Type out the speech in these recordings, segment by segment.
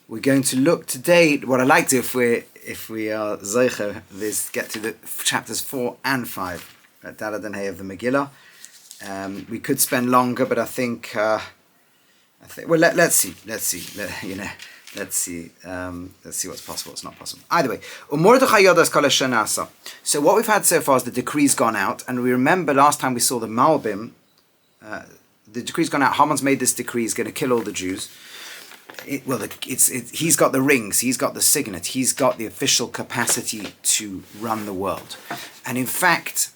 We're going to look today. What I'd like to, if we are zeicher, is get to the chapters 4 and 5 at Dalad and Hay of the Megillah. We could spend longer, but I think. Well, let's see. Let's see what's possible. What's not possible. Either way, so what we've had so far is the decree's gone out, and we remember last time we saw the Malbim. The decree's gone out. Haman's made this decree. He's going to kill all the Jews. He's got the rings. He's got the signet. He's got the official capacity to run the world. And in fact,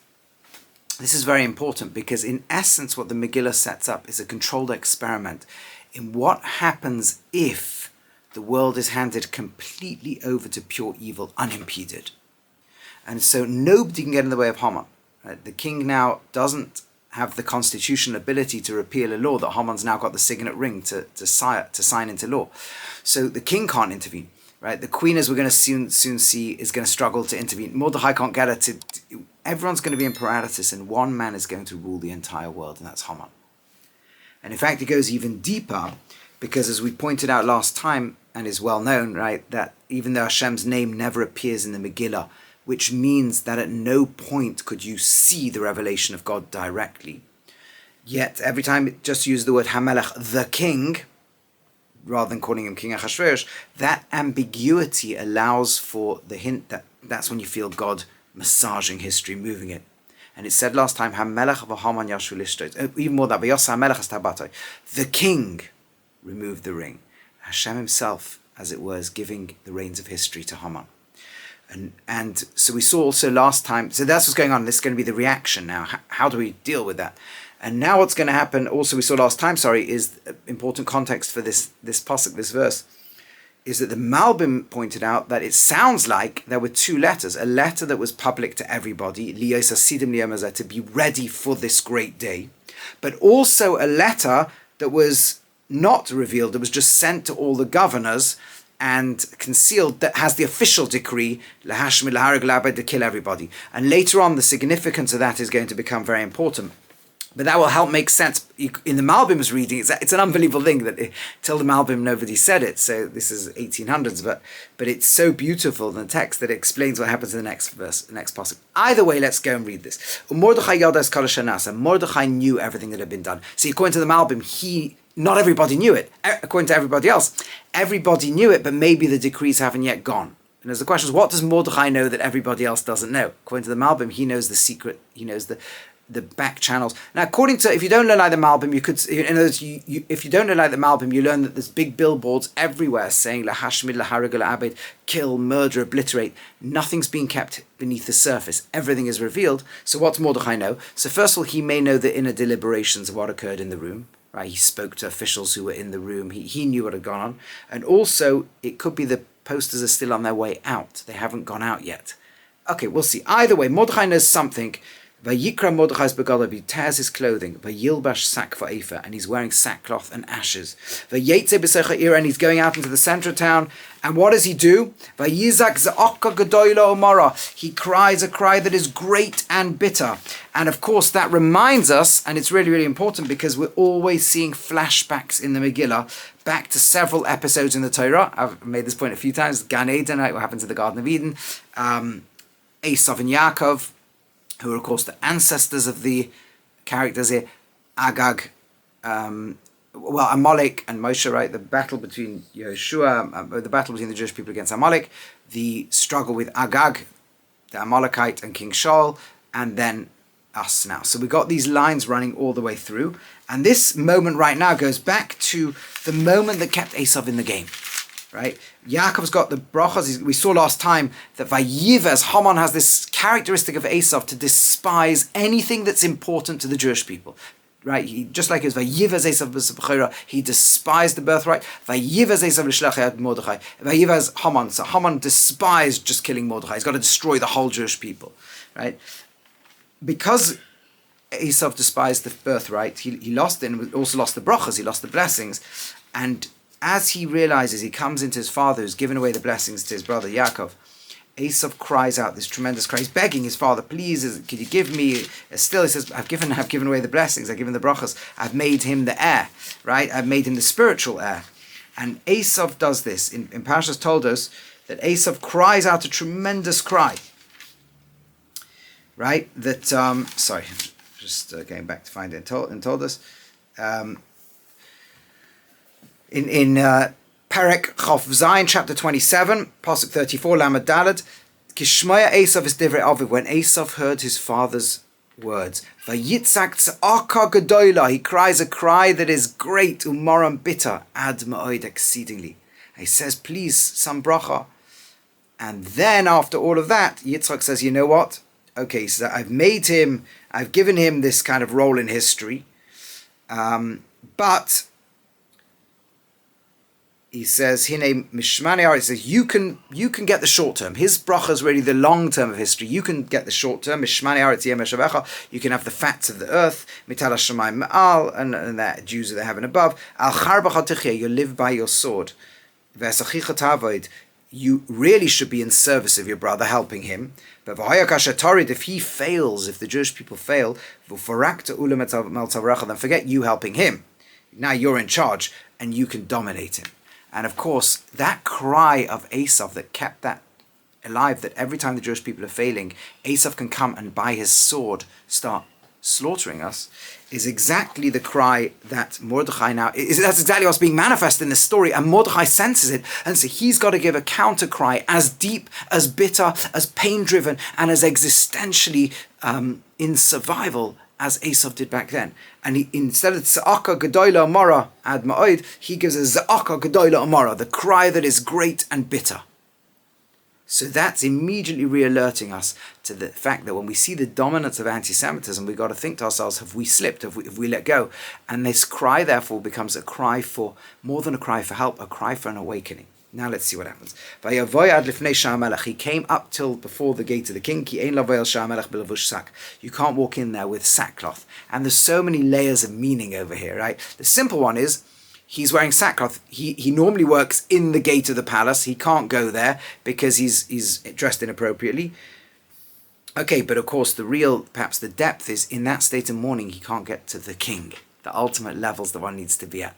this is very important because in essence, what the Megillah sets up is a controlled experiment in what happens if the world is handed completely over to pure evil, unimpeded. And so nobody can get in the way of Haman. Right? The king now doesn't have the constitutional ability to repeal a law that Haman's now got the signet ring to sign into law. So the king can't intervene. Right? The queen, as we're going to soon see, is going to struggle to intervene. Mordechai can't get her to... Everyone's going to be in paralysis, and one man is going to rule the entire world, and that's Haman. And in fact, it goes even deeper, because as we pointed out last time, and is well known, right, that even though Hashem's name never appears in the Megillah, which means that at no point could you see the revelation of God directly, yet every time it just use the word Hamelech, the king, rather than calling him King Achashverosh, that ambiguity allows for the hint that that's when you feel God massaging history, moving it. And it said last time, Hamelech v'Haman yashu lishtot. Even more than that, v'yasa Hamelech as tabatoi. The king removed the ring. Hashem himself, as it was, giving the reins of history to Haman. And so we saw also last time, so that's what's going on. This is going to be the reaction now. How do we deal with that? And now what's going to happen, also we saw last time, is important context for this pasuk, this verse, is that the Malbim pointed out that it sounds like there were two letters. A letter that was public to everybody, Liyos Hasidim Liyamazeh, to be ready for this great day, but also a letter that was not revealed, that was just sent to all the governors and concealed, that has the official decree, Lahashmid Laharag Labed, to kill everybody. And later on, the significance of that is going to become very important. But that will help make sense. In the Malbim's reading, it's an unbelievable thing that till the Malbim nobody said it. So this is 1800s, but it's so beautiful in the text that it explains what happens in the next verse, the next passage. Either way, let's go and read this. Mordechai Yadas Kol Shanasa. Mordechai knew everything that had been done. See, according to the Malbim, not everybody knew it. According to everybody else, everybody knew it, but maybe the decrees haven't yet gone. And as the question is, what does Mordechai know that everybody else doesn't know? According to the Malbim, he knows the secret. He knows the back channels. Now, according to, if you don't learn like the Malbim, you could, in other words, if you don't learn like the Malbim, you learn that there's big billboards everywhere saying Lahashmid, Laharag, Abed, kill, murder, obliterate. Nothing's being kept beneath the surface. Everything is revealed. So what's Mordechai know? So first of all, he may know the inner deliberations of what occurred in the room. Right? He spoke to officials who were in the room. He knew what had gone on. And also, it could be the posters are still on their way out. They haven't gone out yet. Okay, we'll see. Either way, Mordechai knows something. Vayikra Mordechai's begadav, he tears his clothing. Vayilbash sak va'efa, and he's wearing sackcloth and ashes. Vayetze b'secha ira, and he's going out into the center of town. And what does he do? Vayizak za'okka gedoyla omara, he cries a cry that is great and bitter. And of course, that reminds us, and it's really, really important because we're always seeing flashbacks in the Megillah back to several episodes in the Torah. I've made this point a few times. Gan Eden, right, what happens in the Garden of Eden. Esav and Yaakov, who are, of course, the ancestors of the characters here. Agag, Amalek and Moshe, right? The battle between Yehoshua, the battle between the Jewish people against Amalek, the struggle with Agag, the Amalekite, and King Shaul, and then us now. So we've got these lines running all the way through. And this moment right now goes back to the moment that kept Esav in the game. Right? Yaakov's got the brachas. We saw last time that Vayivas, Haman has this characteristic of Esav to despise anything that's important to the Jewish people. Right? He, just like his Vayivas Esav b'Sebchora, he despised the birthright. Vayivas Esav l'shlachei Mordechai. Vayivas Haman. So Haman despised just killing Mordechai. He's got to destroy the whole Jewish people. Right? Because Esav despised the birthright, he lost it, and also lost the brachas. He lost the blessings, and as he realizes, he comes into his father who's given away the blessings to his brother Yaakov. Esav cries out this tremendous cry. He's begging his father, please, could you give me, still he says, I've given away the blessings, I've given the brachas, I've made him the heir, right? I've made him the spiritual heir. And Esav does this. In Parshas told us that Esav cries out a tremendous cry. Right? That, sorry, just going back to find it and told us. In Perek Chof Zayin, chapter 27, Pasuk 34, Lamed Daled, Kishmaya Esav is divrei aviv, when Esav heard his father's words. Vayitzak tza'aka gedola, he cries a cry that is great, umoram bitter, ad ma'od, exceedingly. He says, please, some bracha. And then after all of that, Yitzchak says, you know what? Okay, so I've given him this kind of role in history, but he says, Hine Mishmani, he says, you can get the short term. His bracha is really the long term of history. You can get the short term. Mishmani Aretz Yem Shavecha. You can have the fats of the earth. Mital Hashemayim Ma'al, and the Jews of the heaven above. Al Charbacha Tichya, you live by your sword. Ve'asachicha Tavoid, you really should be in service of your brother, helping him. But if he fails, if the Jewish people fail, then forget you helping him. Now you're in charge and you can dominate him. And of course, that cry of Esav that kept that alive, that every time the Jewish people are failing, Esav can come and by his sword start slaughtering us, is exactly the cry that Mordechai that's exactly what's being manifest in this story, and Mordechai senses it, and so he's got to give a counter cry as deep, as bitter, as pain-driven, and as existentially in survival as Esav did back then. And he, instead of Za'aka Gedola Amara Ad Ma'od, he gives a Za'aka Gedola Amara, the cry that is great and bitter. So that's immediately re-alerting us to the fact that when we see the dominance of anti-Semitism, we've got to think to ourselves, have we slipped? Have we let go? And this cry, therefore, becomes a cry for, more than a cry for help, a cry for an awakening. Now let's see what happens. He came up till before the gate of the king. You can't walk in there with sackcloth. And there's so many layers of meaning over here, right? The simple one is, he's wearing sackcloth. He normally works in the gate of the palace. He can't go there because he's dressed inappropriately. Okay, but of course perhaps the depth is, in that state of mourning, he can't get to the king, the ultimate levels that one needs to be at.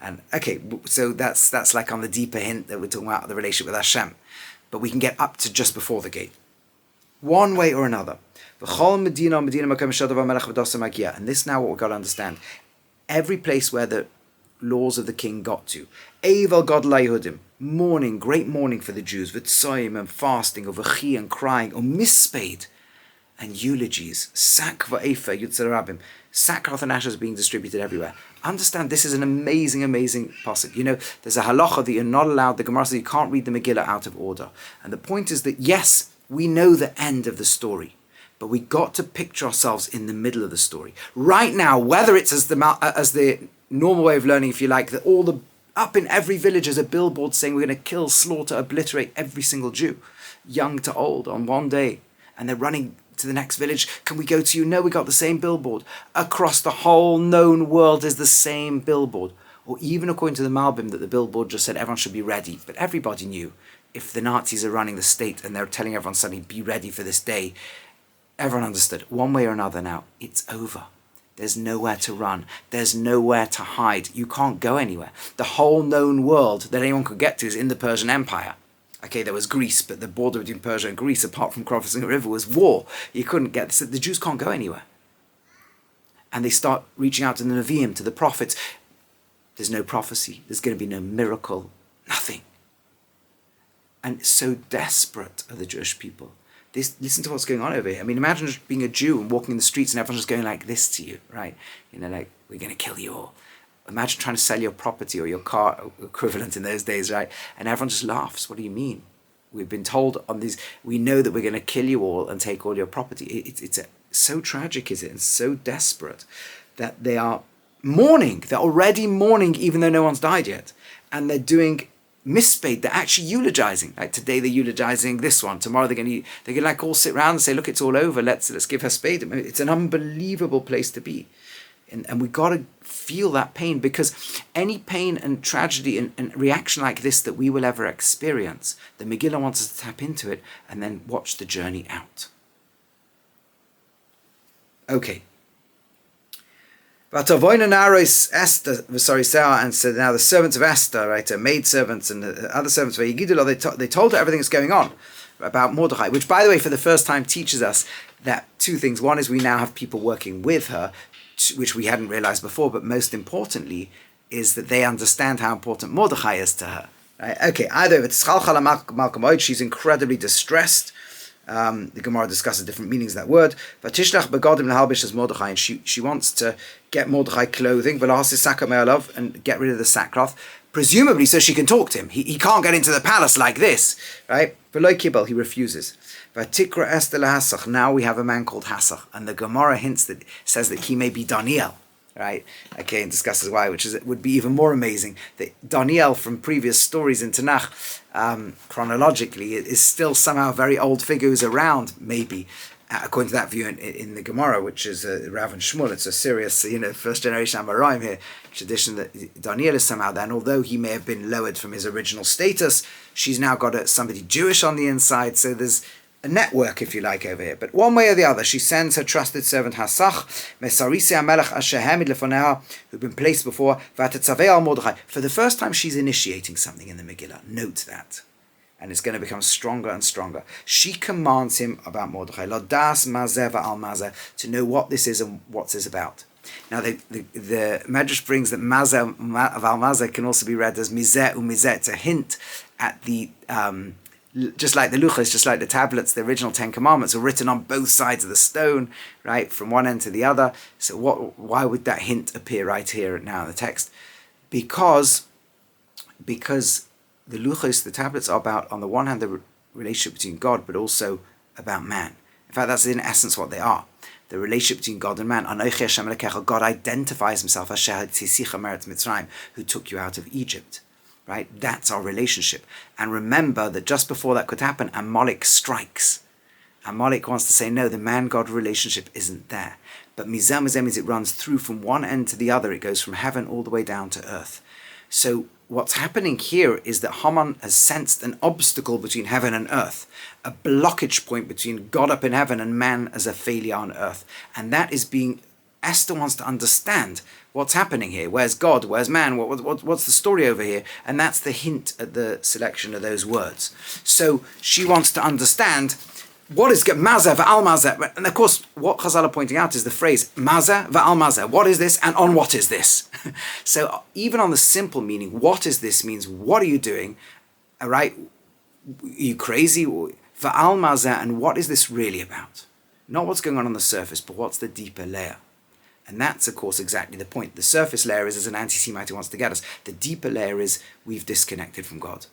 And okay, so that's like on the deeper hint that we're talking about the relationship with Hashem. But we can get up to just before the gate, one way or another. And this now what we've got to understand. Every place where the laws of the king got to, Eivel God Yehudim, mourning, great mourning for the Jews, V'tzoyim and fasting, or V'chi and crying, or mispade and eulogies, Sakva Efer Yutzer Rabim, sackcloth and ashes being distributed everywhere. Understand, this is an amazing, amazing pasuk. You know, there's a halacha that you're not allowed, the Gemara says you can't read the Megillah out of order. And the point is that, yes, we know the end of the story, but we got to picture ourselves in the middle of the story. Right now, whether it's as the normal way of learning, if you like, that up in every village is a billboard saying we're going to kill, slaughter, obliterate every single Jew, young to old, on one day. And they're running to the next village. Can we go to you? No, we got the same billboard. Across the whole known world is the same billboard. Or even according to the Malbim, that the billboard just said everyone should be ready. But everybody knew if the Nazis are running the state and they're telling everyone suddenly be ready for this day, everyone understood. One way or another now, it's over. There's nowhere to run. There's nowhere to hide. You can't go anywhere. The whole known world that anyone could get to is in the Persian Empire. Okay, there was Greece, but the border between Persia and Greece, apart from crossing a river, was war. You couldn't get this. The Jews can't go anywhere. And they start reaching out to the Nevi'im, to the prophets. There's no prophecy. There's going to be no miracle. Nothing. And so desperate are the Jewish people. Listen to what's going on over here. I mean, imagine just being a Jew and walking in the streets and everyone's just going like this to you, right? You know, like, we're going to kill you all. Imagine trying to sell your property or your car equivalent in those days, right? And everyone just laughs. What do you mean? We've been told on these, we know that we're going to kill you all and take all your property. It's so tragic, is it? And so desperate that they are mourning. They're already mourning even though no one's died yet. And they're doing mispade. They're actually eulogizing. Like today they're eulogizing this one. Tomorrow they're going to like all sit around and say, look, it's all over. Let's give her spade. I mean, it's an unbelievable place to be. And we've got to feel that pain, because any pain and tragedy and reaction like this that we will ever experience, the Megillah wants us to tap into it and then watch the journey out. Okay. But Esther, sorry, Sarah, and so now the servants of Esther, right, her maid servants and the other servants of Yigidullah, they told her everything that's going on about Mordechai, which, by the way, for the first time teaches us that two things. One is we now have people working with her, which we hadn't realized before, but most importantly is that they understand how important Mordechai is to her. Right? Okay, either she's incredibly distressed. The Gemara discusses different meanings of that word. And she wants to get Mordechai clothing and get rid of the sackcloth, presumably so she can talk to him. He can't get into the palace like this, right? He refuses. Now we have a man called Hasach, and the Gemara says that he may be Daniel. Right, okay, and discusses why, which would be even more amazing. That Daniel from previous stories in Tanakh, chronologically, is still somehow a very old figure who's around, maybe, according to that view in the Gemara, which is Rav and Shmuel. It's a serious, first generation Amoraim here, tradition that Daniel is somehow there, and although he may have been lowered from his original status, she's now got somebody Jewish on the inside, so there's a network, if you like, over here. But one way or the other, she sends her trusted servant Hasach, who've been placed before, Mordechai. For the first time, she's initiating something in the Megillah. Note that. And it's going to become stronger and stronger. She commands him about Mordechai, Lodas mazeh va'al mazeh, to know what this is and what this is about. Now, the Medrash brings that mazeh va'al mazeh can also be read as mizeh u'mizeh. It's a hint at the just like the luchos, just like the tablets, the original 10 Commandments are written on both sides of the stone, right, from one end to the other. So why would that hint appear right here now in the text? Because the luchos, the tablets, are about, on the one hand, the relationship between God, but also about man. In fact, that's in essence what they are. The relationship between God and man. God identifies himself as Mitzrayim, who took you out of Egypt. Right, that's our relationship. And remember that just before that could happen, Amalek strikes. Amalek wants to say, no, the man-God relationship isn't there. But mizeh means it runs through from one end to the other. It goes from heaven all the way down to earth. So what's happening here is that Haman has sensed an obstacle between heaven and earth, a blockage point between God up in heaven and man as a failure on earth. And that is Esther wants to understand what's happening here. Where's God? Where's man? What's the story over here? And that's the hint at the selection of those words. So she wants to understand what is mazeh va'al mazeh. And of course, what Chazal are pointing out is the phrase mazeh va'al mazeh. What is this and on what is this? So even on the simple meaning, what is this means what are you doing? All right? Are you crazy? Va'al mazeh, and what is this really about? Not what's going on the surface, but what's the deeper layer. And that's, of course, exactly the point. The surface layer is as an anti-Semite who wants to get us. The deeper layer is we've disconnected from God.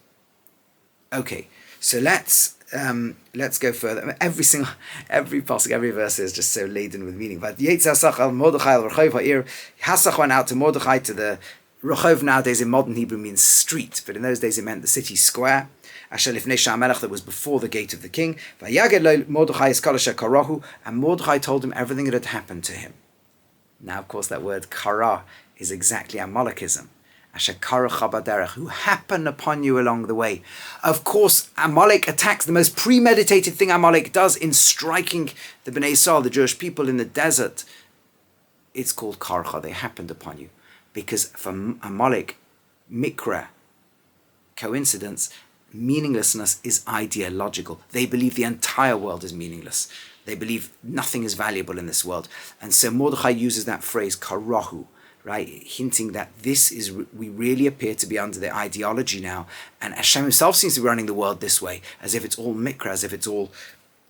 Okay, so let's go further. Every pasuk, every verse is just so laden with meaning. But Hasach went out to Mordechai, to the Rechov. Nowadays in modern Hebrew means street, but in those days it meant the city square. That was before the gate of the king. And Mordechai told him everything that had happened to him. Now, of course, that word kara is exactly Amalekism. Asher kara chabaderech, who happened upon you along the way. Of course, Amalek attacks. The most premeditated thing Amalek does in striking the Bnei Yisrael, the Jewish people in the desert, it's called karcha. They happened upon you. Because for Amalek, mikra, coincidence, meaninglessness is ideological. They believe the entire world is meaningless. They believe nothing is valuable in this world. And so Mordechai uses that phrase, karahu, right? Hinting that we really appear to be under the ideology now. And Hashem himself seems to be running the world this way, as if it's all mikra, as if it's all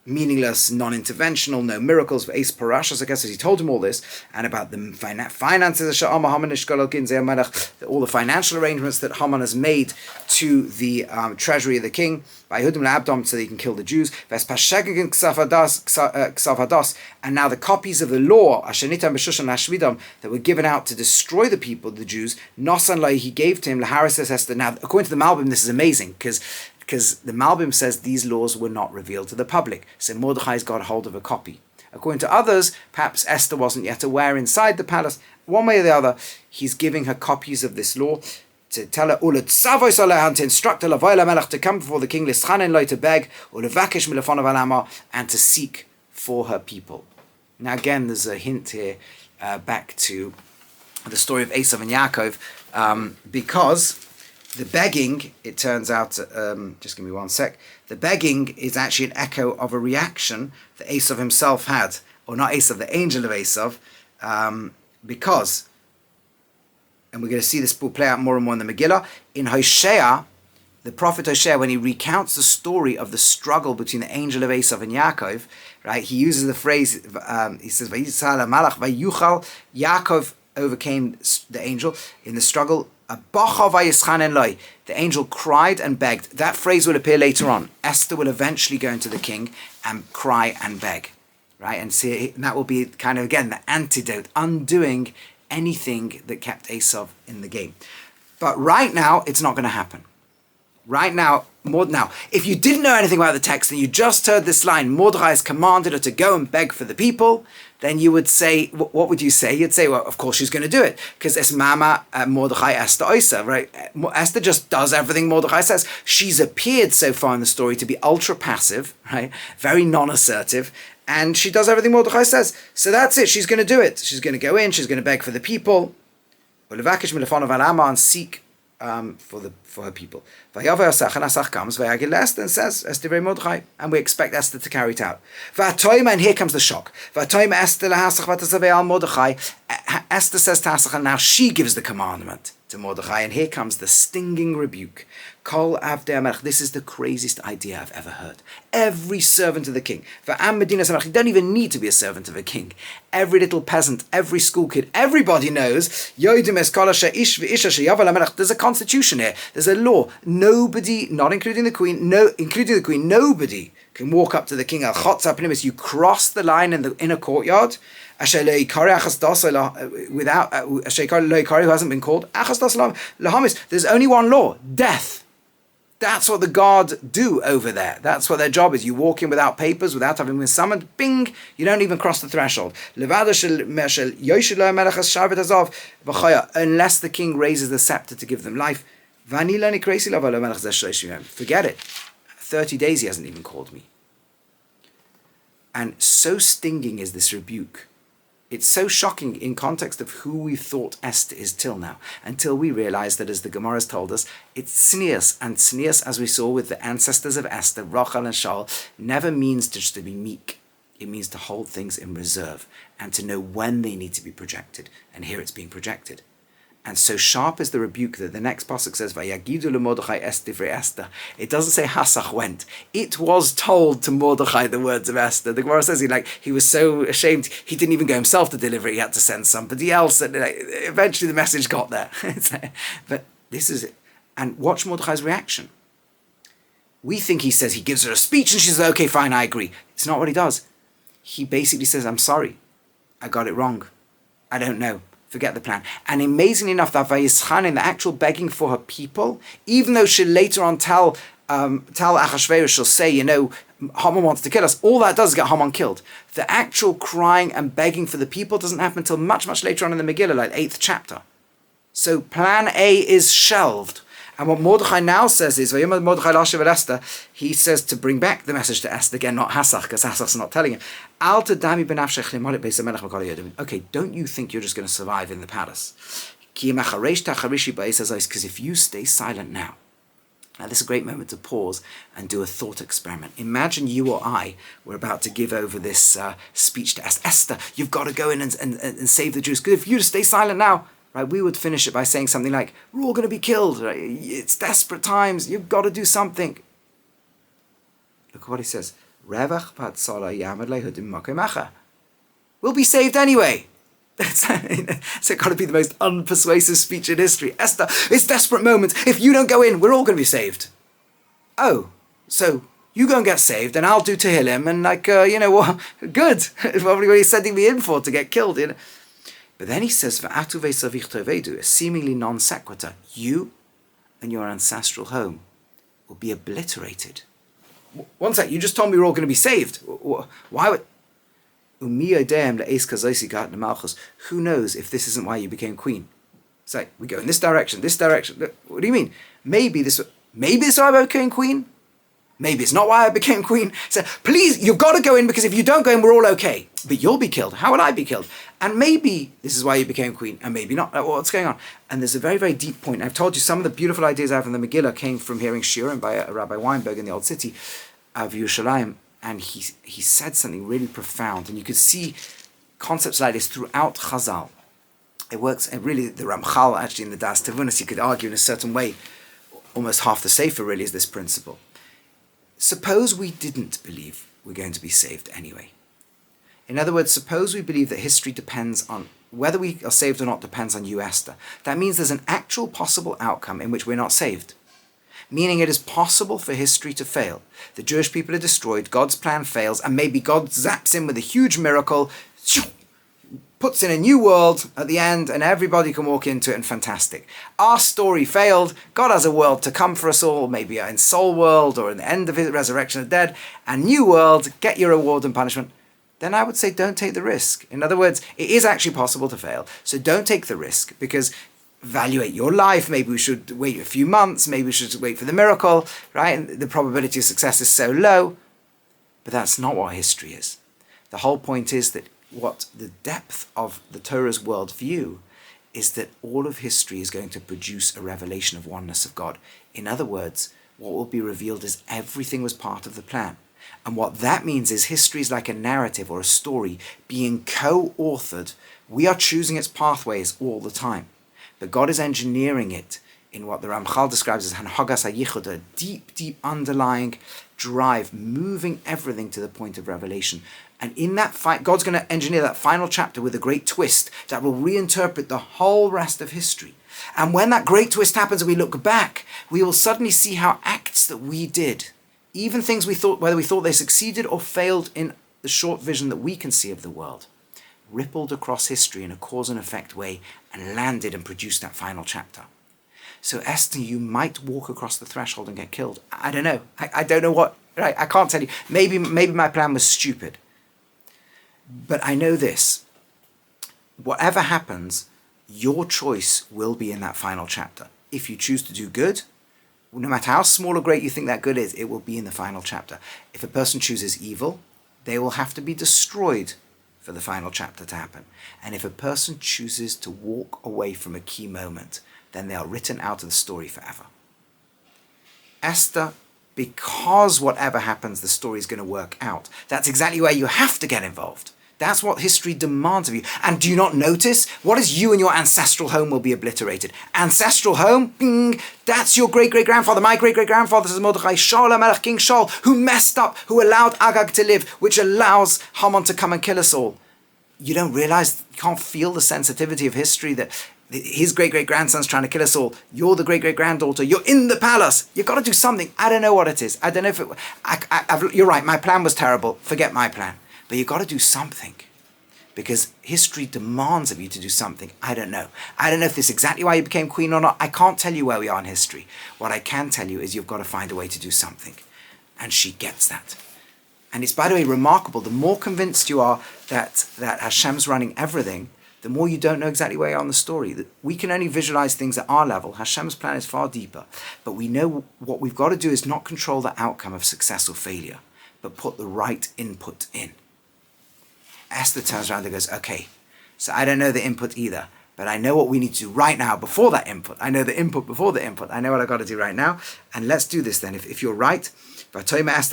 meaningless, non-interventional, no miracles. For Ace Parashas, I guess, as he told him all this, and about the finances, all the financial arrangements that Haman has made to the treasury of the king, so that he can kill the Jews. And now the copies of the law that were given out to destroy the people, the Jews, he gave to him. Now, according to the Malbim, this is amazing, because the Malbim says these laws were not revealed to the public. So Mordechai's got hold of a copy. According to others, perhaps Esther wasn't yet aware inside the palace. One way or the other, he's giving her copies of this law to tell her, to instruct her to come before the king, to beg, and to seek for her people. Now again, there's a hint here back to the story of Esav and Yaakov, because the begging, it turns out, just give me one sec, the begging is actually an echo of a reaction that Esav himself had, or not Esav, the angel of Esav, because, and we're going to see this will play out more and more in the Megillah, in Hosea, the prophet Hosea, when he recounts the story of the struggle between the angel of Esav and Yaakov, right, he uses the phrase, he says, Vayisal malach vayuchal, Yaakov overcame the angel in the struggle. The angel cried and begged. That phrase will appear later on. Esther will eventually go into the king and cry and beg, right? And see, and that will be kind of, again, the antidote, undoing anything that kept Esav in the game. But right now, it's not going to happen. Right now, if you didn't know anything about the text and you just heard this line, Mordechai has commanded her to go and beg for the people, then you would say, what would you say? You'd say, well, of course she's going to do it, because it's Mama Mordechai Esther Oisa, right? Esther just does everything Mordechai says. She's appeared so far in the story to be ultra passive, right? Very non-assertive, and she does everything Mordechai says. So that's it. She's going to do it. She's going to go in. She's going to beg for the people, and seek for her people. Asach comes, Esther, and says, Esther Mordechai, and we expect Esther to carry it out. And here comes the shock. Esther says to Asach, and now she gives the commandment to Mordechai, and here comes the stinging rebuke. Kol Avdei Melech. This is the craziest idea I've ever heard. Every servant of the king. You don't even need to be a servant of a king. Every little peasant, every school kid, everybody knows. There's a constitution here. There's a law. Nobody, not including the queen, nobody can walk up to the king. You cross the line in the inner courtyard. Without who hasn't been called. There's only one law: death. That's what the guard do over there. That's what their job is. You walk in without papers, without having been summoned. Bing! You don't even cross the threshold. Unless the king raises the scepter to give them life. Forget it. 30 days he hasn't even called me. And so stinging is this rebuke. It's so shocking in context of who we thought Esther is till now, until we realize that, as the Gemara has told us, it's tznius, and tznius, as we saw with the ancestors of Esther, Rachel and Shaul, never means just to be meek. It means to hold things in reserve and to know when they need to be projected. And here it's being projected. And so sharp is the rebuke that the next pasuk says, "Vayagidu leMordechai es divrei Esther." It doesn't say Hasach went. It was told to Mordechai the words of Esther. The Gemara says he was so ashamed he didn't even go himself to deliver it. He had to send somebody else, and eventually the message got there. But this is it. And watch Mordechai's reaction. We think he says, he gives her a speech and she says, "Okay, fine, I agree." It's not what he does. He basically says, "I'm sorry, I got it wrong. I don't know. Forget the plan." And amazingly enough, that Vayischanin, the actual begging for her people, even though she'll later on tell Achashverosh, she'll say, Haman wants to kill us, all that does is get Haman killed. The actual crying and begging for the people doesn't happen until much, much later on in the Megillah, like 8th chapter. So plan A is shelved. And what Mordechai now says is, he says to bring back the message to Esther, again, not Hasach, because Hasach's not telling him. Okay, don't you think you're just going to survive in the palace? Because if you stay silent now, this is a great moment to pause and do a thought experiment. Imagine you or I were about to give over this speech to Esther. Esther, you've got to go in and save the Jews. Because if you just stay silent now, right, we would finish it by saying something like, "We're all going to be killed. Right? It's desperate times. You've got to do something." Look at what he says. We'll be saved anyway. It's got to be the most unpersuasive speech in history. Esther, it's desperate moments. If you don't go in, we're all going to be saved. Oh, so you go and get saved, and I'll do Tehillim, and good. Probably what he's sending me in for, to get killed. But then he says, a seemingly non sequitur, you and your ancestral home will be obliterated. One sec, you just told me we're all going to be saved. Why would... Who knows if this isn't why you became queen? So we go in this direction. What do you mean? Maybe this is why I became queen? Maybe it's not why I became queen. So please, you've got to go in, because if you don't go in, we're all okay. But you'll be killed. How will I be killed? And maybe this is why you became queen, and maybe not. What's going on? And there's a very, very deep point. I've told you some of the beautiful ideas I have in the Megillah came from hearing shiurim by Rabbi Weinberg in the Old City of Yerushalayim. And he said something really profound. And you could see concepts like this throughout Chazal. It works, and really the Ramchal actually in the Das Tevunas, you could argue in a certain way, almost half the Sefer really is this principle. Suppose we didn't believe we're going to be saved anyway. In other words, suppose we believe that history depends on, whether we are saved or not depends on you, Esther. That means there's an actual possible outcome in which we're not saved. Meaning it is possible for history to fail. The Jewish people are destroyed, God's plan fails, and maybe God zaps in with a huge miracle, puts in a new world at the end, and everybody can walk into it, and fantastic. Our story failed. God has a world to come for us all, maybe in Soul World or in the end of his resurrection of the dead, and new world, get your reward and punishment. Then I would say don't take the risk. In other words, it is actually possible to fail, so don't take the risk, because evaluate your life. Maybe we should wait a few months, maybe we should wait for the miracle, right? And the probability of success is so low. But that's not what history is. The whole point is that what the depth of the Torah's worldview is that all of history is going to produce a revelation of oneness of God. In other words, what will be revealed is everything was part of the plan. And what that means is history is like a narrative or a story being co-authored. We are choosing its pathways all the time. But God is engineering it in what the Ramchal describes as Hanhagas HaYichud, a deep, deep underlying drive, moving everything to the point of revelation. And in that fight, God's going to engineer that final chapter with a great twist that will reinterpret the whole rest of history. And when that great twist happens and we look back, we will suddenly see how acts that we did, even things we thought, whether we thought they succeeded or failed in the short vision that we can see of the world, rippled across history in a cause and effect way and landed and produced that final chapter. So Esther, you might walk across the threshold and get killed. I don't know. I don't know what, right? I can't tell you. Maybe my plan was stupid. But I know this. Whatever happens, your choice will be in that final chapter. If you choose to do good, no matter how small or great you think that good is, it will be in the final chapter. If a person chooses evil, they will have to be destroyed for the final chapter to happen. And if a person chooses to walk away from a key moment, then they are written out of the story forever. Esther, because whatever happens, the story is going to work out. That's exactly where you have to get involved. That's what history demands of you. And do you not notice? What is you and your ancestral home will be obliterated. Ancestral home? Bing! That's your great-great-grandfather. My great-great-grandfather is Mordechai, Shaul HaMelech, King Shaul, who messed up, who allowed Agag to live, which allows Haman to come and kill us all. You don't realize, you can't feel the sensitivity of history that his great-great-grandson's trying to kill us all. You're the great-great-granddaughter. You're in the palace. You've got to do something. I don't know what it is. I don't know if it... you're right, my plan was terrible. Forget my plan. But you've got to do something, because history demands of you to do something. I don't know. I don't know if this is exactly why you became queen or not. I can't tell you where we are in history. What I can tell you is you've got to find a way to do something. And she gets that. And it's, by the way, remarkable. The more convinced you are that Hashem's running everything, the more you don't know exactly where you are in the story. That we can only visualize things at our level. Hashem's plan is far deeper. But we know what we've got to do is not control the outcome of success or failure, but put the right input in. Esther turns around and goes, okay, so I don't know the input either, but I know what we need to do right now before that input. I know the input before the input. I know what I've got to do right now. And let's do this then. If you're right, you realize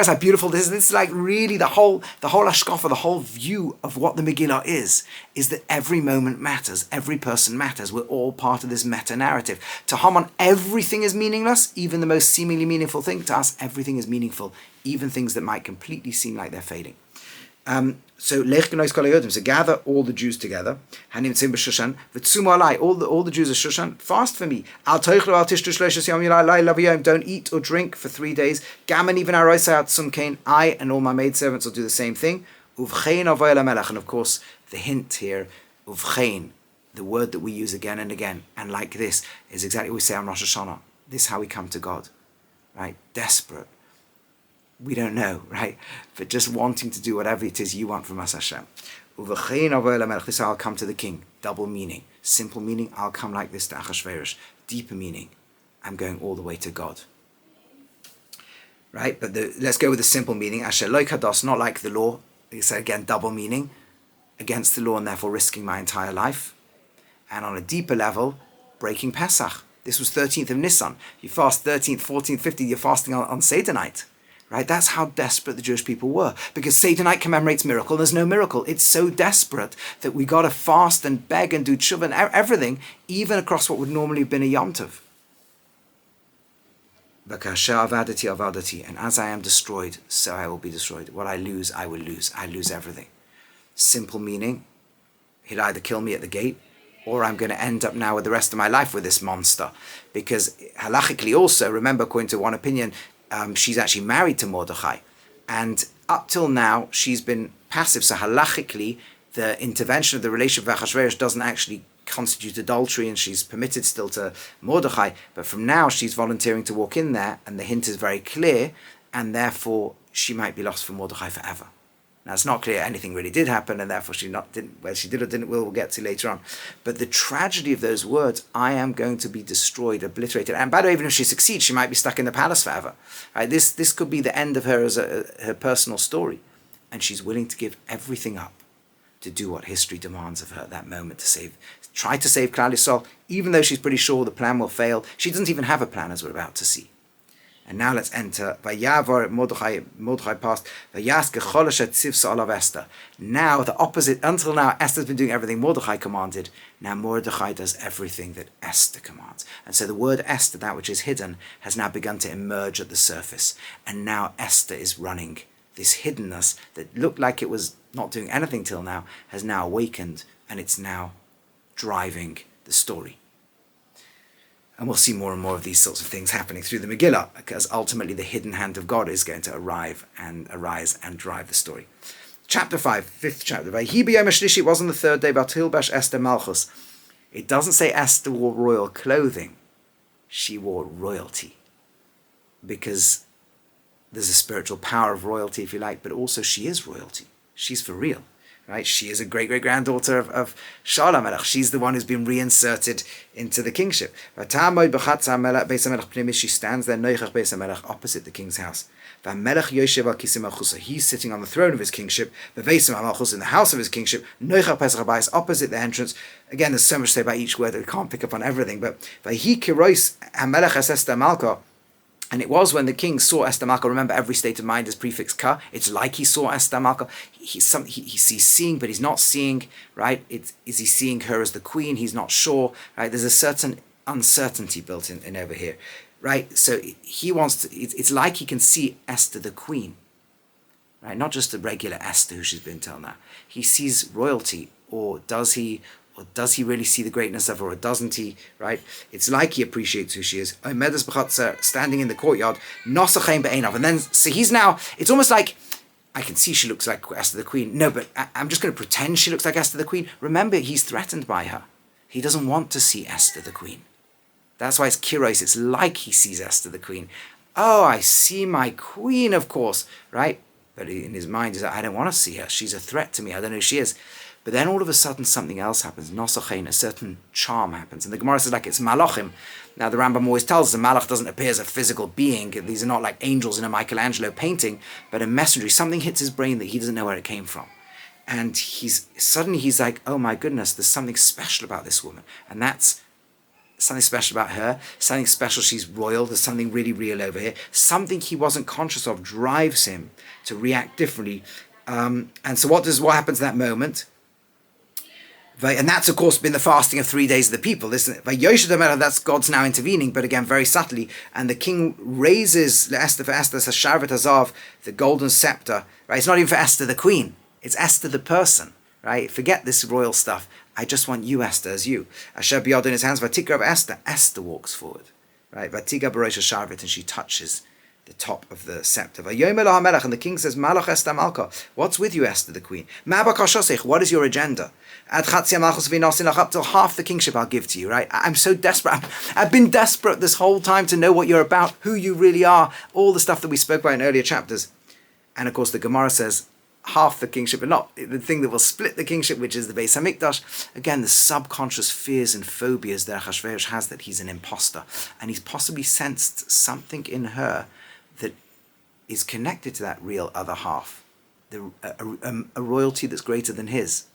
how beautiful this is. This is like really the whole hashkafa, the whole view of what the Megillah is that every moment matters. Every person matters. We're all part of this meta-narrative. To Haman, everything is meaningless, even the most seemingly meaningful thing. To us, everything is meaningful, even things that might completely seem like they're fading. So gather all the Jews together. All the Jews of Shushan, fast for me. Don't eat or drink for 3 days. I and all my maidservants will do the same thing. And of course, the hint here, uvchein, the word that we use again and again, and like this, is exactly what we say on Rosh Hashanah. This is how we come to God, right? Desperate. We don't know, right? But just wanting to do whatever it is you want from us, Hashem. This I'll come to the king. Double meaning. Simple meaning, I'll come like this to Achashverosh. Deeper meaning, I'm going all the way to God. right? But let's go with the simple meaning. Asher lo kados, not like the law. It's again double meaning, against the law and therefore risking my entire life. And on a deeper level, breaking Pesach. This was 13th of Nisan. You fast 13th, 14th, 15th, you're fasting on Seder night. Right? That's how desperate the Jewish people were. Because Seder night commemorates miracle, there's no miracle. It's so desperate that we got to fast and beg and do tshuva and everything, even across what would normally have been a Yom Tov. And as I am destroyed, so I will be destroyed. What I lose, I will lose. I lose everything. Simple meaning, he'll either kill me at the gate, or I'm going to end up now with the rest of my life with this monster. Because halachically also, remember, according to one opinion, she's actually married to Mordechai. And up till now, she's been passive. So halachically, the intervention of the relationship of Achashverosh doesn't actually constitute adultery, and she's permitted still to Mordechai. But from now, she's volunteering to walk in there, and the hint is very clear, and therefore she might be lost for Mordechai forever. Now, it's not clear anything really did happen, and therefore she didn't, whether she did or didn't, we'll get to later on. But the tragedy of those words, I am going to be destroyed, obliterated. And by the way, even if she succeeds, she might be stuck in the palace forever. Right? This could be the end of her as her personal story. And she's willing to give everything up to do what history demands of her at that moment, try to save Klal Yisrael, even though she's pretty sure the plan will fail. She doesn't even have a plan, as we're about to see. And now let's enter. Mordechai passed. Esther. Now the opposite. Until now, Esther's been doing everything Mordechai commanded. Now Mordechai does everything that Esther commands. And so the word Esther, that which is hidden, has now begun to emerge at the surface. And now Esther is running. This hiddenness that looked like it was not doing anything till now has now awakened, and it's now driving the story. And we'll see more and more of these sorts of things happening through the Megillah, because ultimately the hidden hand of God is going to arise and drive the story. Chapter 5, 5th chapter. It was on the third day, Batilbash Esther Malchus. It doesn't say Esther wore royal clothing. She wore royalty. Because there's a spiritual power of royalty, if you like, but also she is royalty. She's for real. Right? She is a great-great-granddaughter of Shalom Melech. She's the one who's been reinserted into the kingship. She stands there, opposite the king's house. He's sitting on the throne of his kingship, in the house of his kingship, opposite the entrance. Again, there's so much to say about each word that we can't pick up on everything, but and it was when the king saw Esther Malka. Remember, every state of mind is prefix ka. It's like he saw Esther Malka. He's seeing, but he's not seeing, right? Is he seeing her as the queen? He's not sure, right? There's a certain uncertainty built in over here, right? So he wants to, it's like he can see Esther the queen, right? Not just the regular Esther who she's been till now. He sees royalty, or does he? Or does he really see the greatness of her, or doesn't he? Right? It's like he appreciates who she is. Standing in the courtyard, and then so he's now. It's almost like I can see she looks like Esther the Queen. No, but I'm just going to pretend she looks like Esther the Queen. Remember, he's threatened by her. He doesn't want to see Esther the Queen. That's why it's kiros. It's like he sees Esther the Queen. Oh, I see my queen, of course, right? But in his mind, is that I don't want to see her. She's a threat to me. I don't know who she is. But then all of a sudden something else happens. Nosachein, a certain charm happens. And the Gemara says like it's malachim. Now the Rambam always tells us a malach doesn't appear as a physical being. These are not like angels in a Michelangelo painting, but a messenger. Something hits his brain that he doesn't know where it came from. And he's like, oh my goodness, there's something special about this woman. And that's something special about her. Something special, she's royal. There's something really real over here. Something he wasn't conscious of drives him to react differently. And so what happens in that moment? And that's, of course, been the fasting of 3 days of the people, isn't it? That's God's now intervening, but again, very subtly. And the king raises Esther for Esther, Sharvat Azav, the golden scepter. Right? It's not even for Esther the queen. It's Esther the person. Right? Forget this royal stuff. I just want you, Esther, as you. Asher biyad in his hands, Vatikra of Esther. Esther walks forward. Right? Vatiga Barosh Sharvat, and she touches the top of the scepter. And the king says, Malach Esther Malka, what's with you, Esther the queen? What is your agenda? Up till half the kingship I'll give to you, right? I'm so desperate. I've been desperate this whole time to know what you're about, who you really are, all the stuff that we spoke about in earlier chapters. And of course the Gemara says, half the kingship, but not the thing that will split the kingship, which is the Beis Hamikdash. Again, the subconscious fears and phobias that Achashverosh has, that he's an imposter. And he's possibly sensed something in her that is connected to that real other half, a royalty that's greater than his,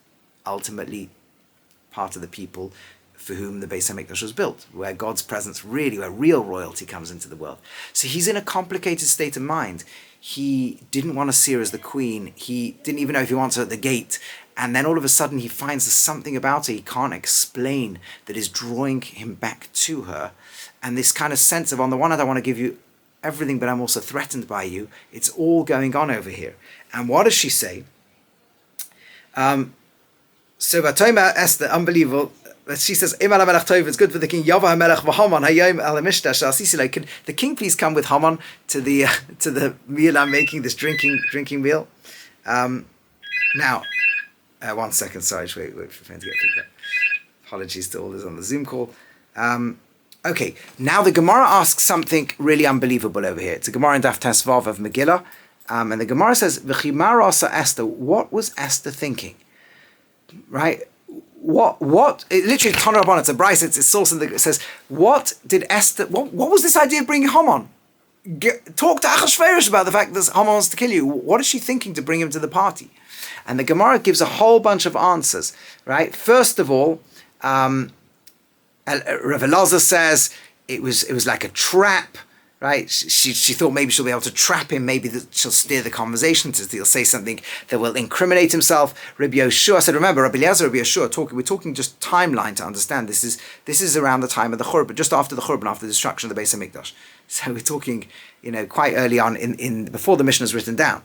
ultimately part of the people for whom the Beis HaMikdash was built, where God's presence really, where real royalty comes into the world. So he's in a complicated state of mind. He didn't want to see her as the queen. He didn't even know if he wants her at the gate. And then all of a sudden he finds there's something about her he can't explain that is drawing him back to her. And this kind of sense of, on the one hand, I want to give you everything, but I'm also threatened by you. It's all going on over here. And what does she say? So Batoma Esther, unbelievable. She says, it's good for the king. Could the king please come with Haman to the meal I'm making, this drinking meal? Now, one second, sorry, just wait for friends to get feedback. Apologies to all those on the Zoom call. Okay, now the Gemara asks something really unbelievable over here. It's a Gemara in Daf Tesvav of Megillah, and the Gemara says, "V'chimar asa Esther." What was Esther thinking? Right? What? It literally Tanur Rabbanan. It's a Bryce. It's source in it says, "What did Esther? What was this idea of bringing Haman? Talk to Achashverosh about the fact that Haman wants to kill you. What is she thinking to bring him to the party?" And the Gemara gives a whole bunch of answers. Right? First of all, Rav Elazar says it was like a trap, right? She thought maybe she'll be able to trap him, maybe she'll steer the conversation, he'll say something that will incriminate himself. Rabbi Yoshua said, remember, Rabbi Eliezer, Rabbi Yoshua, we're talking just timeline to understand. This is around the time of the Churban, just after the Churban, after the destruction of the Beis HaMikdash. So we're talking, quite early on before the Mishnah is written down.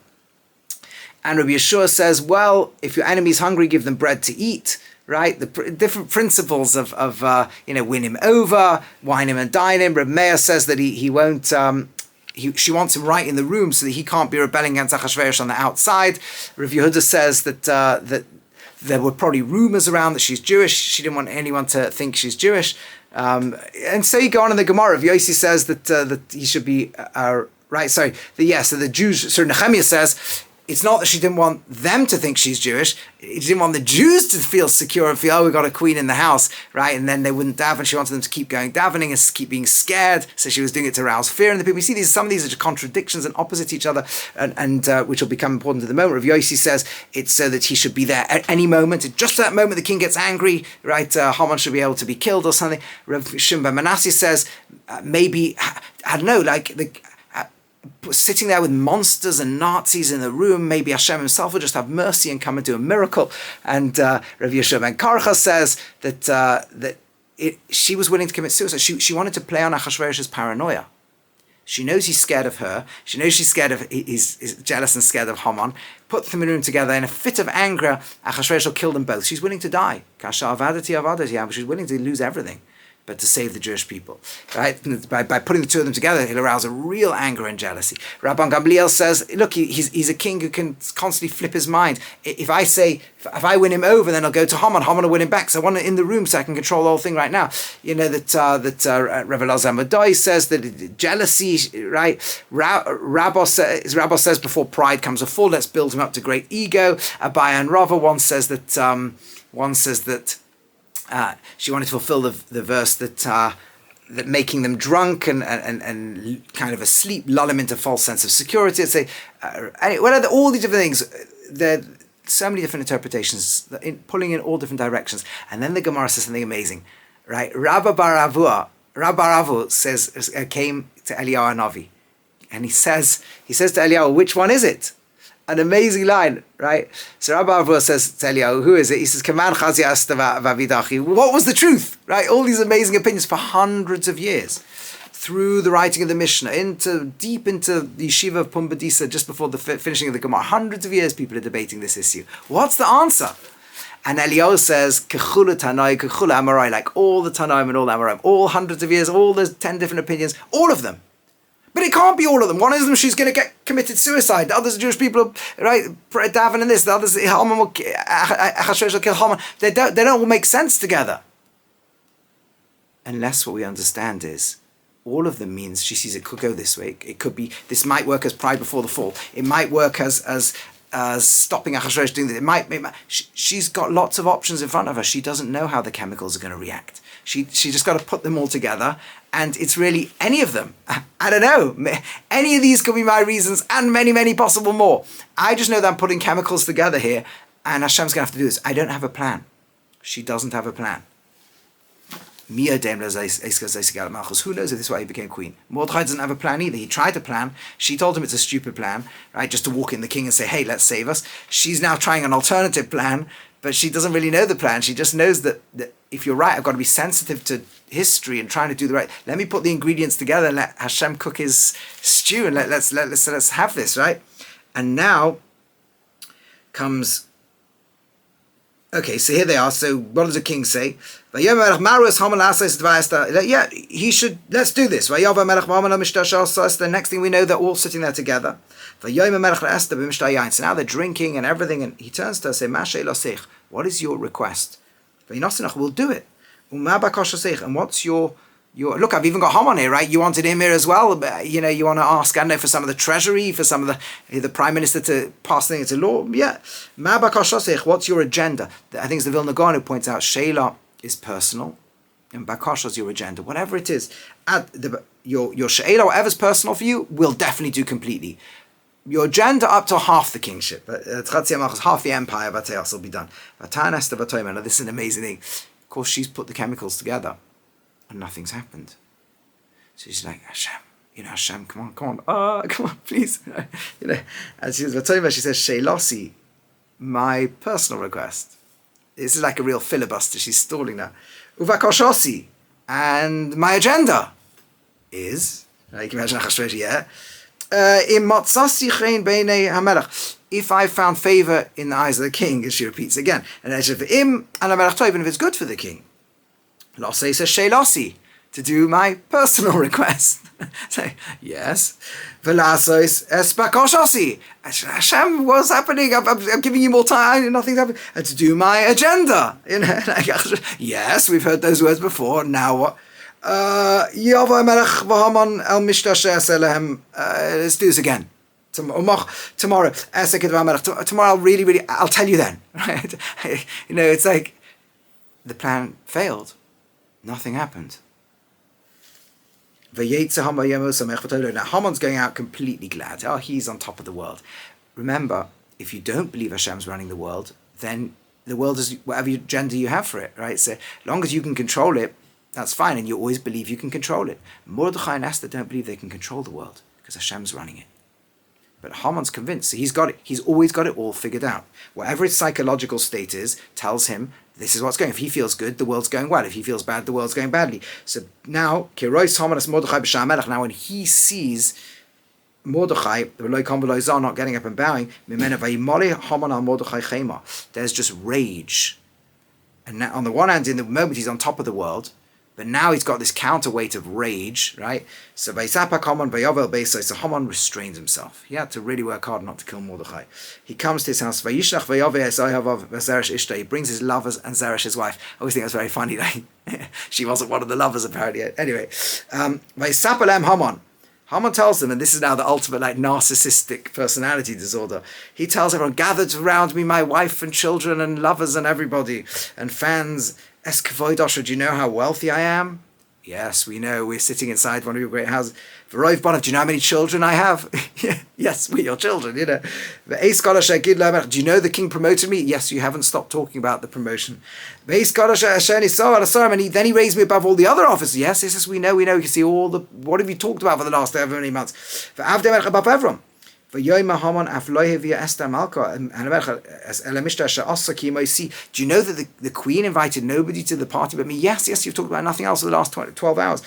And Rabbi Yeshua says, well, if your enemy's hungry, give them bread to eat. Right, the different principles of win him over, wine him and dine him. Reb Meir says that he won't. She wants him right in the room so that he can't be rebelling against Achashverosh on the outside. Rav Yehuda says that there were probably rumors around that she's Jewish. She didn't want anyone to think she's Jewish, and so you go on in the Gemara. Rav Yossi says that he should be right. Sorry, so the Jews. So Nehemiah says. It's not that she didn't want them to think she's Jewish. She didn't want the Jews to feel secure and feel, we've got a queen in the house, right? And then they wouldn't daven. She wanted them to keep going davening and keep being scared. So she was doing it to arouse fear in the people. You see, some of these are contradictions and opposite each other, and which will become important in the moment. Rav Yossi says it's so that he should be there at any moment. Just at that moment the king gets angry, right? Haman should be able to be killed or something. Rav Shimon ben Manasseh says maybe, I don't know, like sitting there with monsters and Nazis in the room, maybe Hashem himself will just have mercy and come and do a miracle. And Rav Yeshua ben Karcha says that she was willing to commit suicide. She wanted to play on Achashverosh's paranoia. She knows he's scared of her. She knows she's scared of, he's jealous and scared of Haman. Put them in a room together. In a fit of anger, Achashverosh will kill them both. She's willing to die. Kasha avadati avadati. She's willing to lose everything, but to save the Jewish people, right? By putting the two of them together, he'll arouse a real anger and jealousy. Rabban Gamliel says, look, he's a king who can constantly flip his mind. If I win him over, then I'll go to Haman. Haman will win him back. So I want it in the room so I can control the whole thing right now. Rav Elazar Madai says that jealousy, right? Rabbi says before pride comes a fall, let's build him up to great ego. Abaye and Rava, one says that she wanted to fulfill the verse that making them drunk and kind of asleep, lull them into a false sense of security. I'd say, all these different things. There are so many different interpretations, pulling in all different directions. And then the Gemara says something amazing, right? Rabbi Bar Avu came to Eliyahu Hanavi, and he says to Eliyahu, which one is it? An amazing line, right? So Rabbi Rowe says to Eliyahu, who is it? He says, Kaman Chazi Asta Vavidachi. What was the truth, right? All these amazing opinions for hundreds of years. Through the writing of the Mishnah, deep into the yeshiva of Pumbedisa, just before the finishing of the Gemara. Hundreds of years people are debating this issue. What's the answer? And Eliyahu says, Kechula Tanai, Kechula Amorai, like all the Tanaim and all the Amoraim, all hundreds of years, all those 10 different opinions, all of them. But it can't be all of them. One of them, she's going to get committed suicide. The others, Jewish people, right, daven in this. The others, Achashverosh will kill Haman. They don't all make sense together. Unless what we understand is, all of them means she sees it could go this way. It could be, this might work as pride before the fall. It might work as stopping Achashverosh doing this. She's got lots of options in front of her. She doesn't know how the chemicals are going to react. She just got to put them all together, and it's really any of them. I don't know. Any of these could be my reasons, and many, many possible more. I just know that I'm putting chemicals together here, and Hashem's going to have to do this. I don't have a plan. She doesn't have a plan. Who knows if this is why he became queen? Mordechai doesn't have a plan either. He tried to plan. She told him it's a stupid plan, right? Just to walk in the king and say, hey, let's save us. She's now trying an alternative plan, but she doesn't really know the plan. She just knows that if you're right, I've got to be sensitive to history and trying to do the right. Let me put the ingredients together and let Hashem cook his stew, and let's have this, right? And now comes. Okay, so here they are. So what does the king say? Yeah, he should, let's do this. The next thing we know, they're all sitting there together. So now they're drinking and everything, and he turns to her and says, what is your request? We'll do it. And what's your look, I've even got Haman here, right? You wanted him here as well. You want to ask, I don't know, for some of the treasury, for some of the prime minister to pass things into law. Yeah. What's your agenda? I think it's the Vilna Gaon who points out, Sheila is personal, and Bakasha is your agenda. Whatever it is, your Sheila, whatever's personal for you, we'll definitely do completely. Your agenda up to half the kingship, half the empire, will be done. Now, this is an amazing thing. Of course, she's put the chemicals together, and nothing's happened. So she's like, Hashem, come on, please. And she says, Sheilasi, my personal request. This is like a real filibuster. She's stalling now. Uvakoshosi, and my agenda is, you can imagine Achashverosh, yeah. If I found favor in the eyes of the king, as she repeats again, and even if it's good for the king, Losei says Sheilasi, to do my personal request. Say, yes. Velasois espakoshosi. Hashem, what's happening? I'm giving you more time, nothing's happening. And to do my agenda. Yes, we've heard those words before. Now what? Let's do this again. Tomorrow. Tomorrow I'll tell you then. Right? It's like the plan failed. Nothing happened. Now Haman's going out completely glad. Oh, he's on top of the world. Remember, if you don't believe Hashem's running the world, then the world is whatever agenda you have for it, right? So as long as you can control it, that's fine, and you always believe you can control it. Mordechai and Esther don't believe they can control the world because Hashem's running it. But Haman's convinced, so he's got it. He's always got it all figured out. Whatever his psychological state is, tells him this is what's going. If he feels good, the world's going well. If he feels bad, the world's going badly. So now, now when he sees Mordechai, not getting up and bowing, there's just rage. And now, on the one hand, in the moment he's on top of the world, but now he's got this counterweight of rage, right? So Haman restrains himself. He had to really work hard not to kill Mordechai. He comes to his house. He brings his lovers and Zeresh, his wife. I always think that's very funny. Right? She wasn't one of the lovers, apparently. Anyway, Haman tells them, and this is now the ultimate narcissistic personality disorder. He tells everyone, gathered around me, my wife and children and lovers and everybody and fans. Eskavoidosha, do you know how wealthy I am? Yes, we know. We're sitting inside one of your great houses. V'roiv Bonav, do you know how many children I have? Yes, we're your children, Do you know the king promoted me? Yes, you haven't stopped talking about the promotion. And then he raised me above all the other officers. Yes, we know. You can see all the, what have you talked about for the last however many months? Above everyone. Do you know that the queen invited nobody to the party but me? Yes, you've talked about nothing else for the last 12 hours.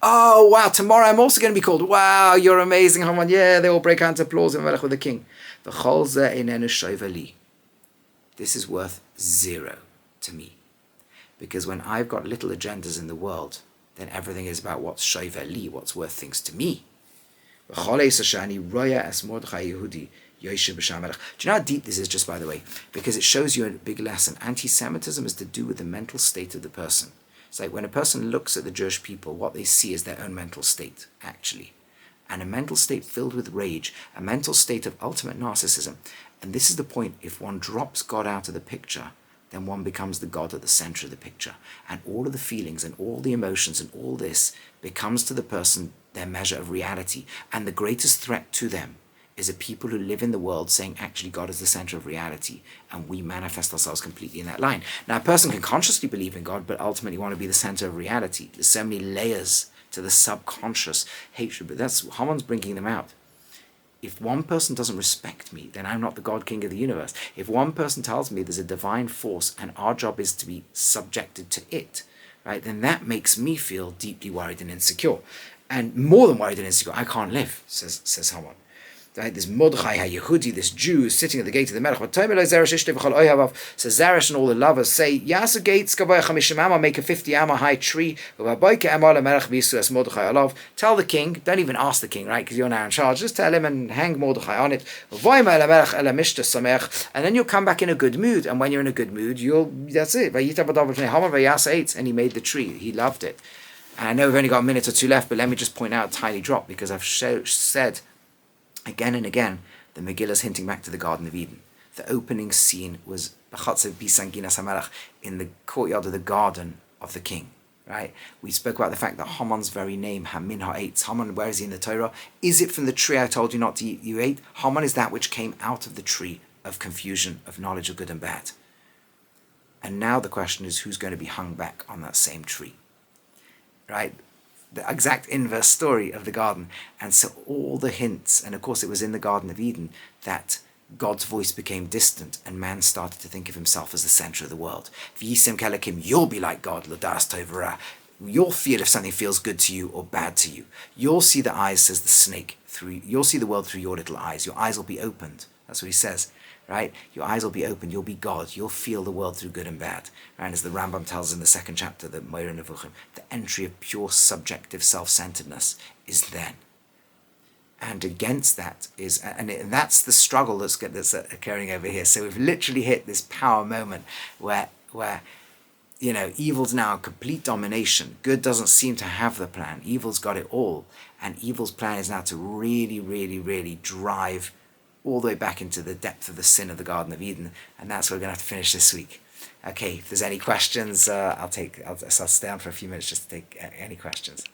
Oh, wow, tomorrow I'm also going to be called. Wow, you're amazing, Haman. Yeah, they all break out into applause with the king. This is worth zero to me. Because when I've got little agendas in the world, then everything is about what's shoiva li, what's worth things to me. Do you know how deep this is, just by the way? Because it shows you a big lesson. Anti-Semitism is to do with the mental state of the person. It's like when a person looks at the Jewish people, what they see is their own mental state, actually. And a mental state filled with rage, a mental state of ultimate narcissism. And this is the point, if one drops God out of the picture, then one becomes the God at the center of the picture. And all of the feelings and all the emotions and all this becomes to the person their measure of reality. And the greatest threat to them is a people who live in the world saying, actually, God is the center of reality, and we manifest ourselves completely in that line. Now, a person can consciously believe in God, but ultimately want to be the center of reality. There's so many layers to the subconscious hatred, but that's Haman's bringing them out. If one person doesn't respect me, then I'm not the God King of the universe. If one person tells me there's a divine force and our job is to be subjected to it, right, then that makes me feel deeply worried and insecure. And more than worried and insecure, I can't live, says Haman. Right, this Mordechai HaYehudi, this Jew, is sitting at the gate of the Melech. So Zeresh and all the lovers say, Yasa gates, make a 50-amma high tree. Tell the king, don't even ask the king, right, because you're now in charge. Just tell him and hang Mordechai on it. And then you'll come back in a good mood. And when you're in a good mood, that's it. And he made the tree. He loved it. And I know we've only got a minute or two left, but let me just point out a tiny drop, because I've said again and again, the Megillah is hinting back to the Garden of Eden. The opening scene was in the courtyard of the garden of the king. Right? We spoke about the fact that Haman's very name, Hamin ha'etz, Haman, where is he in the Torah? Is it from the tree I told you not to eat, you ate? Haman is that which came out of the tree of confusion, of knowledge of good and bad. And now the question is, who's going to be hung back on that same tree? Right? The exact inverse story of the garden. And so all the hints, and of course it was in the Garden of Eden that God's voice became distant and man started to think of himself as the center of the world. V'yisem kelekim, you'll be like God, l'das tov v'ra. You'll feel if something feels good to you or bad to you. You'll see the eyes, says the snake, you'll see the world through your little eyes. Your eyes will be opened. That's what he says. Right? Your eyes will be open. You'll be God. You'll feel the world through good and bad. Right? And as the Rambam tells in the second chapter, the Moira Nevuchim, the entry of pure subjective self-centeredness is then. And against that is, and that's the struggle that's occurring over here. So we've literally hit this power moment where evil's now complete domination. Good doesn't seem to have the plan. Evil's got it all. And evil's plan is now to really, really, really drive all the way back into the depth of the sin of the Garden of Eden. And that's where we're going to have to finish this week. Okay, if there's any questions, I'll stay on for a few minutes just to take any questions.